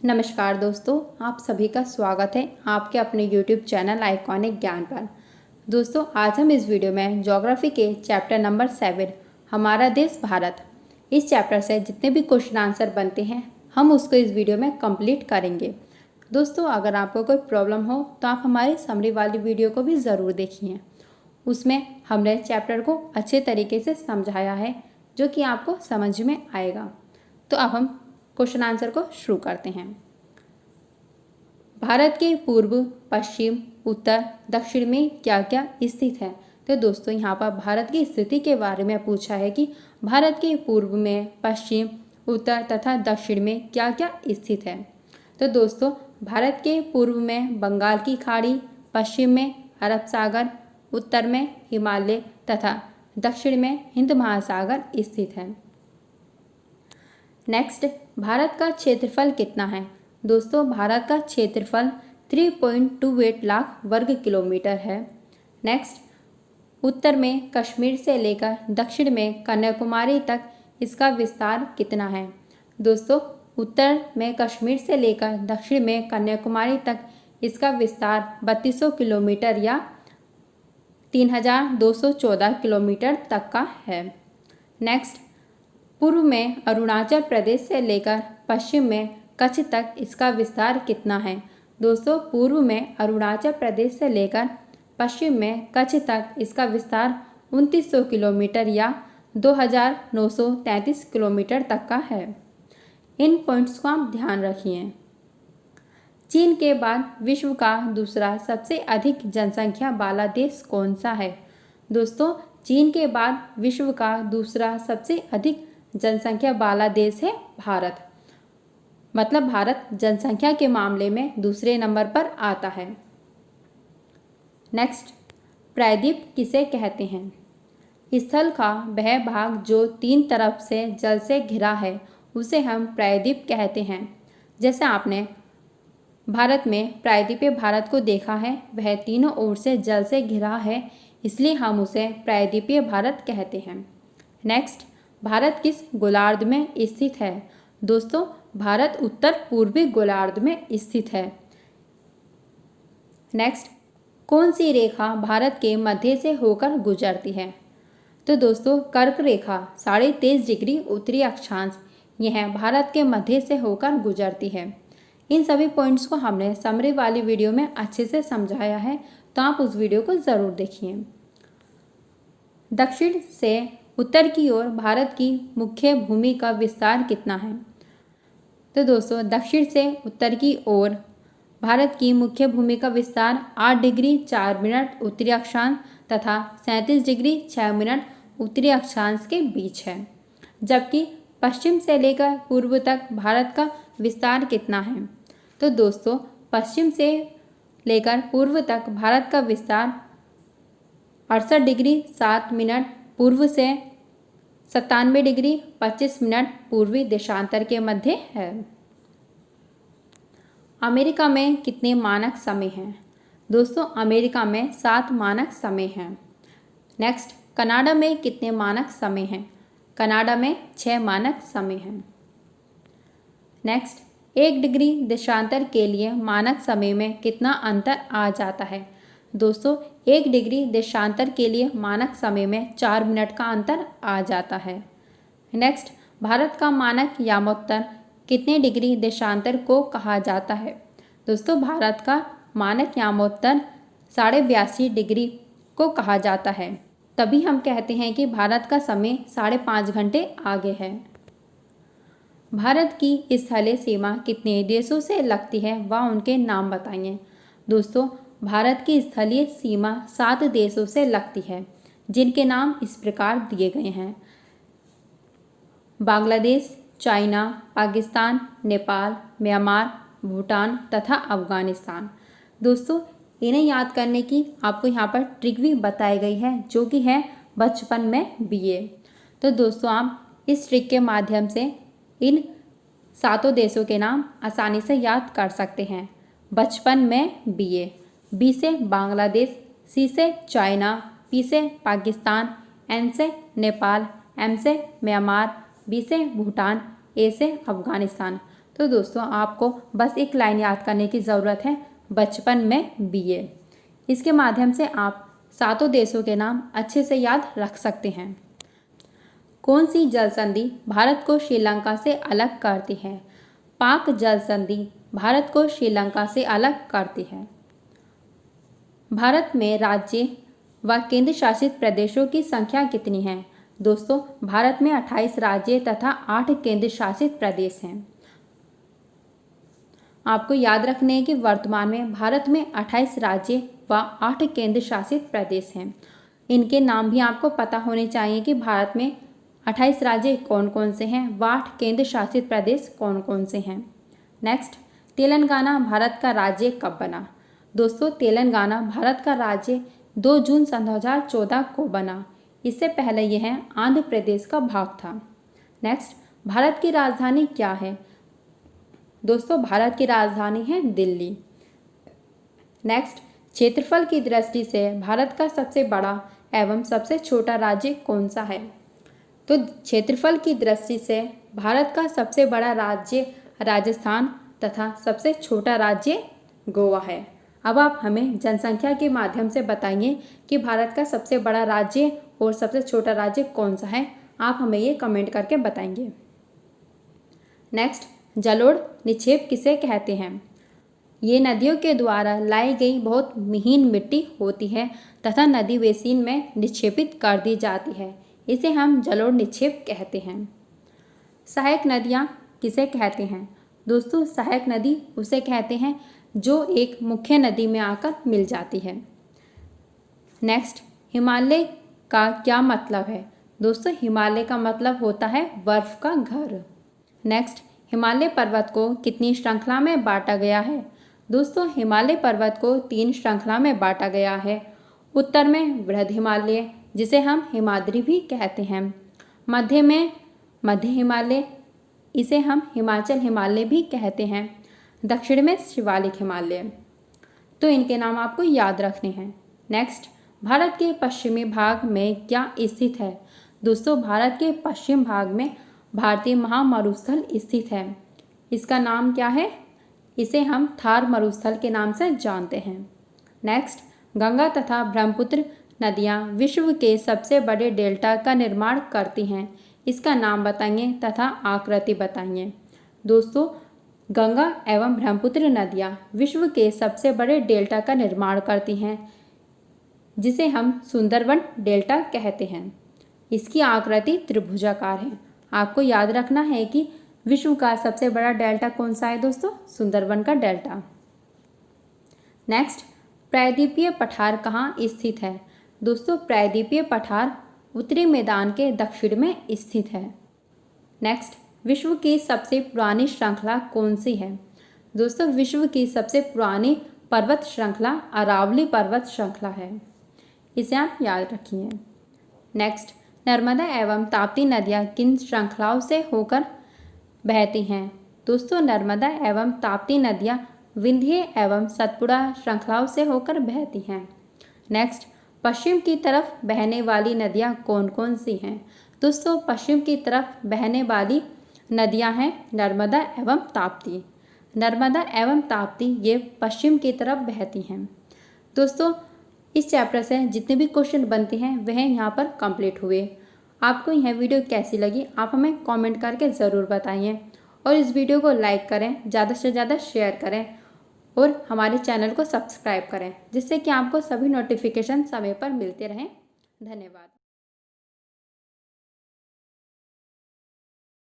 नमस्कार दोस्तों, आप सभी का स्वागत है आपके अपने YouTube चैनल आइकॉनिक ज्ञान पर। दोस्तों, आज हम इस वीडियो में ज्योग्राफी के चैप्टर नंबर 7 हमारा देश भारत, इस चैप्टर से जितने भी क्वेश्चन आंसर बनते हैं हम उसको इस वीडियो में कंप्लीट करेंगे। दोस्तों, अगर आपको कोई प्रॉब्लम हो तो आप हमारी समरी वाली वीडियो को भी ज़रूर देखिए। उसमें हमने चैप्टर को अच्छे तरीके से समझाया है जो कि आपको समझ में आएगा। तो अब हम क्वेश्चन आंसर को शुरू करते हैं। भारत के पूर्व, पश्चिम, उत्तर, दक्षिण में क्या क्या स्थित है? तो दोस्तों, यहाँ पर भारत की स्थिति के बारे में पूछा है कि भारत के पूर्व में, पश्चिम, उत्तर तथा दक्षिण में क्या क्या स्थित है। तो दोस्तों, भारत के पूर्व में बंगाल की खाड़ी, पश्चिम में अरब सागर, उत्तर में हिमालय तथा दक्षिण में हिंद महासागर स्थित है। नेक्स्ट, भारत का क्षेत्रफल कितना है? दोस्तों, भारत का क्षेत्रफल 3.28 लाख वर्ग किलोमीटर है। नेक्स्ट, उत्तर में कश्मीर से लेकर दक्षिण में कन्याकुमारी तक इसका विस्तार कितना है? दोस्तों, उत्तर में कश्मीर से लेकर दक्षिण में कन्याकुमारी तक इसका विस्तार 3200 किलोमीटर या 3214 किलोमीटर तक का है। नेक्स्ट, पूर्व में अरुणाचल प्रदेश से लेकर पश्चिम में कच्छ तक इसका विस्तार कितना है? दोस्तों, पूर्व में अरुणाचल प्रदेश से लेकर पश्चिम में कच्छ तक इसका विस्तार 2900 किलोमीटर या 2933 किलोमीटर तक का है। इन पॉइंट्स को आप ध्यान रखिए। चीन के बाद विश्व का दूसरा सबसे अधिक जनसंख्या वाला देश कौन सा है? दोस्तों, चीन के बाद विश्व का दूसरा सबसे अधिक जनसंख्या वाला देश है भारत। मतलब भारत जनसंख्या के मामले में दूसरे नंबर पर आता है। नेक्स्ट, प्रायद्वीप किसे कहते हैं? स्थल का वह भाग जो तीन तरफ से जल से घिरा है उसे हम प्रायद्वीप कहते हैं। जैसे आपने भारत में प्रायद्वीपीय भारत को देखा है, वह तीनों ओर से जल से घिरा है, इसलिए हम उसे प्रायद्वीपीय भारत कहते हैं। नेक्स्ट, भारत किस गोलार्ध में स्थित है? दोस्तों, भारत उत्तर पूर्वी गोलार्ध में स्थित है। नेक्स्ट, कौन सी रेखा भारत के मध्य से होकर गुजरती है? तो दोस्तों, कर्क रेखा 23.5 डिग्री उत्तरी अक्षांश यह भारत के मध्य से होकर गुजरती है। इन सभी पॉइंट्स को हमने समरी वाली वीडियो में अच्छे से समझाया है, तो आप उस वीडियो को ज़रूर देखिए। दक्षिण से उत्तर की ओर भारत की मुख्य भूमि का विस्तार कितना है? तो दोस्तों, दक्षिण से उत्तर की ओर भारत की मुख्य भूमि का विस्तार 8 डिग्री 4 मिनट उत्तरी अक्षांश तथा 37 डिग्री 6 मिनट उत्तरी अक्षांश के बीच है। जबकि पश्चिम से लेकर पूर्व तक भारत का विस्तार कितना है? तो दोस्तों, पश्चिम से लेकर पूर्व तक भारत का विस्तार 68 डिग्री 7 मिनट पूर्व से 97 डिग्री 25 मिनट पूर्वी देशांतर के मध्य है। अमेरिका में कितने मानक समय हैं? दोस्तों, अमेरिका में 7 मानक समय हैं। नेक्स्ट, कनाडा में कितने मानक समय हैं? कनाडा में 6 मानक समय हैं। नेक्स्ट, 1 डिग्री देशांतर के लिए मानक समय में कितना अंतर आ जाता है? दोस्तों, 1 डिग्री देशांतर के लिए मानक समय में 4 मिनट का अंतर आ जाता है। नेक्स्ट, भारत का मानक यामोत्तर कितने डिग्री देशांतर को कहा जाता है? दोस्तों, भारत का मानक यामोत्तर 82.5 डिग्री को कहा जाता है। तभी हम कहते हैं कि भारत का समय 5.5 घंटे आगे है। भारत की स्थलीय सीमा कितने देशों से लगती है वह उनके नाम बताइए। दोस्तों, भारत की स्थलीय सीमा 7 देशों से लगती है, जिनके नाम इस प्रकार दिए गए हैं: बांग्लादेश, चाइना, पाकिस्तान, नेपाल, म्यांमार, भूटान तथा अफगानिस्तान। दोस्तों, इन्हें याद करने की आपको यहाँ पर ट्रिक भी बताई गई है, जो कि है बचपन में बीए। तो दोस्तों, आप इस ट्रिक के माध्यम से इन 7 देशों के नाम आसानी से याद कर सकते हैं। बचपन में बीए। बी से बांग्लादेश, सी से चाइना, पी से पाकिस्तान, एन से नेपाल, एम से म्यांमार, बी से भूटान, ए से अफगानिस्तान। तो दोस्तों आपको बस एक लाइन याद करने की ज़रूरत है, बचपन में BA। इसके माध्यम से आप 7 देशों के नाम अच्छे से याद रख सकते हैं। कौन सी जल संधि भारत को श्रीलंका से अलग करती है? पाक जल संधि भारत को श्रीलंका से अलग करती है। भारत में राज्य व केंद्र शासित प्रदेशों की संख्या कितनी है? दोस्तों भारत में 28 राज्य तथा 8 केंद्र शासित प्रदेश हैं। आपको याद रखने है कि वर्तमान में भारत में 28 राज्य व 8 केंद्र शासित प्रदेश हैं। इनके नाम भी आपको पता होने चाहिए कि भारत में 28 राज्य कौन कौन से हैं व 8 केंद्र शासित प्रदेश कौन कौन से हैं। नेक्स्ट, तेलंगाना भारत का राज्य कब बना? दोस्तों तेलंगाना भारत का राज्य 2 जून सन 2014 को बना। इससे पहले यह आंध्र प्रदेश का भाग था। नेक्स्ट, भारत की राजधानी क्या है? दोस्तों भारत की राजधानी है दिल्ली। नेक्स्ट, क्षेत्रफल की दृष्टि से भारत का सबसे बड़ा एवं सबसे छोटा राज्य कौन सा है? तो क्षेत्रफल की दृष्टि से भारत का सबसे बड़ा राज्य राजस्थान तथा सबसे छोटा राज्य गोवा है। अब आप हमें जनसंख्या के माध्यम से बताइए कि भारत का सबसे बड़ा राज्य और सबसे छोटा राज्य कौन सा है। आप हमें ये कमेंट करके बताएंगे। नेक्स्ट, जलोढ़ निक्षेप किसे कहते हैं? ये नदियों के द्वारा लाई गई बहुत महीन मिट्टी होती है तथा नदी बेसिन में निक्षेपित कर दी जाती है। इसे हम जलोढ़ निक्षेप कहते हैं। सहायक नदियाँ किसे कहते हैं? दोस्तों सहायक नदी उसे कहते हैं जो एक मुख्य नदी में आकर मिल जाती है। नेक्स्ट, हिमालय का क्या मतलब है? दोस्तों हिमालय का मतलब होता है बर्फ का घर। नेक्स्ट, हिमालय पर्वत को कितनी श्रृंखला में बांटा गया है? दोस्तों हिमालय पर्वत को 3 श्रृंखला में बांटा गया है। उत्तर में वृहद हिमालय जिसे हम हिमाद्री भी कहते हैं, मध्य में मध्य हिमालय इसे हम हिमाचल हिमालय भी कहते हैं, दक्षिण में शिवालिक हिमालय। तो इनके नाम आपको याद रखने हैं। नेक्स्ट, भारत के पश्चिमी भाग में क्या स्थित है? दोस्तों भारत के पश्चिम भाग में भारतीय महामरुस्थल स्थित है। इसका नाम क्या है? इसे हम थार मरुस्थल के नाम से जानते हैं। नेक्स्ट, गंगा तथा ब्रह्मपुत्र नदियाँ विश्व के सबसे बड़े डेल्टा का निर्माण करती हैं। इसका नाम बताइए तथा आकृति बताइए। दोस्तों गंगा एवं ब्रह्मपुत्र नदियाँ विश्व के सबसे बड़े डेल्टा का निर्माण करती हैं जिसे हम सुंदरवन डेल्टा कहते हैं। इसकी आकृति त्रिभुजाकार है। आपको याद रखना है कि विश्व का सबसे बड़ा डेल्टा कौन सा है? दोस्तों सुंदरवन का डेल्टा। नेक्स्ट, प्रायद्वीपीय पठार कहाँ स्थित है? दोस्तों प्रायद्वीपीय पठार उत्तरी मैदान के दक्षिण में स्थित है। नेक्स्ट, विश्व की सबसे पुरानी श्रृंखला कौन सी है? दोस्तों विश्व की सबसे पुरानी पर्वत श्रृंखला अरावली पर्वत श्रृंखला है। इसे आप याद रखिए। नेक्स्ट, नर्मदा एवं ताप्ती नदियाँ किन श्रृंखलाओं से होकर बहती हैं? दोस्तों नर्मदा एवं ताप्ती नदियाँ विंध्य एवं सतपुड़ा श्रृंखलाओं से होकर बहती हैं। नेक्स्ट, पश्चिम की तरफ बहने वाली नदियाँ कौन कौन सी हैं? दोस्तों पश्चिम की तरफ बहने वाली नदियाँ हैं नर्मदा एवं ताप्ती। नर्मदा एवं ताप्ती ये पश्चिम की तरफ बहती हैं। दोस्तों इस चैप्टर से जितने भी क्वेश्चन बनते हैं वह यहाँ पर कंप्लीट हुए। आपको यह वीडियो कैसी लगी आप हमें कमेंट करके ज़रूर बताइए और इस वीडियो को लाइक करें, ज़्यादा से ज़्यादा शेयर करें और हमारे चैनल को सब्सक्राइब करें जिससे कि आपको सभी नोटिफिकेशन समय पर मिलते रहें। धन्यवाद।